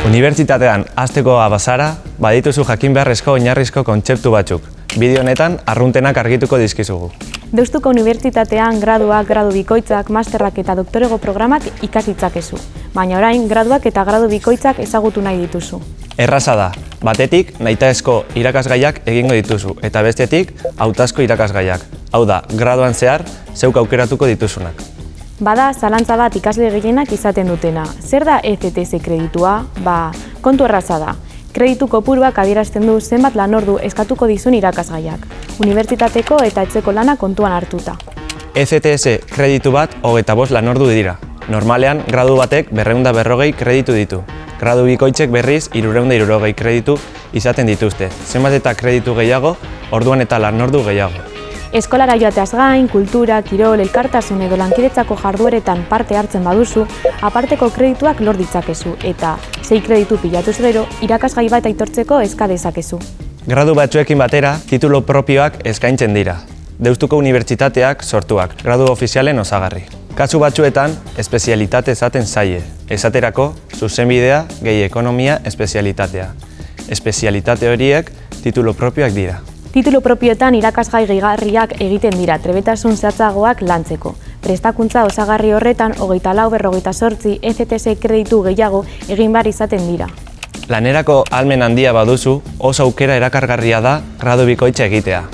Unibertsitatean hasteko bazara, badituzu jakin beharrezko oinarrizko kontzeptu batzuk. Bideo honetan arruntenak argituko dizkizugu. Deustuko Unibertsitatean graduak, gradu bikoitzak, masterrak eta doktorego programak ikas ditzakezu. Baina orain, graduak eta gradu bikoitzak ezagutu nahi dituzu. Erraza da, batetik nahitaezko irakasgaiak egingo dituzu, eta bestetik hautazko irakasgaiak. Hau da, graduan zehar, zeuk aukeratuko dituzunak. Bada, zalantza bat ikasle gehienak izaten dutena. Zer da ECTS kreditua? Kontu erraza da. Kreditu kopuruak adierazten du zenbat lanordu eskatuko dizun irakasgaiak. Unibertsitateko eta etxeko lana kontuan hartuta. ECTS kreditu bat 25 lanordu dira. Normalean, gradu batek 240 kreditu ditu. Gradu bikoitzek berriz 360 kreditu izaten dituzte. Zenbat eta kreditu gehiago, orduan eta lanordu gehiago. Eskolara joateaz gain, kultura, kirol, elkartasun edo lankidetzako jardueretan parte hartzen baduzu, aparteko kredituak lor ditzakezu eta 6 kreditu pilatuz gero, irakasgai bat aitortzeko eska dezakezu. Gradu batzuekin batera, titulu propioak eskaintzen dira. Deustuko Unibertsitateak sortuak, gradu ofizialen osagarri. Kasu batzuetan, espezialitate esaten zaie. Esaterako, zuzenbidea, gehi ekonomia, espezialitatea. Espezialitate horiek, titulu propioak dira. Titulu propioetan irakasgai gehigarriak egiten dira trebetasun zehatzagoak lantzeko. Prestakuntza osagarri horretan 24-48 ECTS kreditu gehiago egin behar izaten dira. Lanerako ahalmen handia baduzu, oso aukera erakargarria da gradu bikoitza egitea.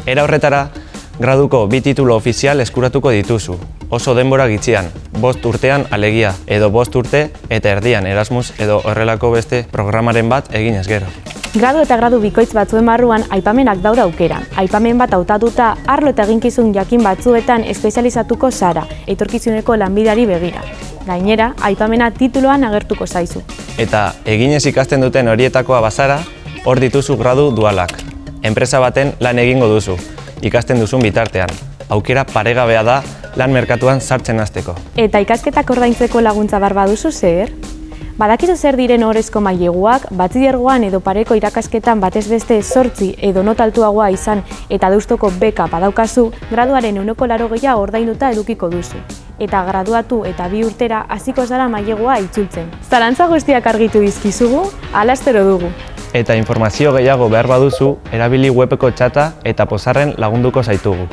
Era horretara, graduko 2 titulu ofizial eskuratuko dituzu. Oso denbora gitxian, 5 urtean alegia, edo 5 urte eta erdian Erasmus edo horrelako beste programaren bat eginez gero. Gradu eta gradu bikoitz batzuen barruan aipamenak daude aukeran. Aipamen bat hautatuta arlo eta eginkizun jakin batzuetan espezializatuko zara, etorkizuneko lanbideari begira. Gainera, aipamena tituluan agertuko zaizu. Eta eginez ikasten duten horietakoa bazara, hor dituzu gradu dualak. Enpresa baten lan egingo duzu, ikasten duzun bitartean. Aukera paregabea da lan merkatuan sartzen hasteko. Eta ikasketak ordaintzeko laguntza behar baduzu zer? Badakizu zer diren ohorezko maileguak, batxilergoan edo pareko irakasketan batez beste 8 edo nota altuagoa izan eta Deustoko beka badaukazu, graduaren 80% ordainduta edukiko duzu. Eta graduatu eta 2 urtera hasiko zara mailegua itzultzen. Zalantza guztiak argitu dizkizugu, hala espero dugu. Eta informazio gehiago behar baduzu, erabili webeko txata eta pozarren lagunduko zaitugu.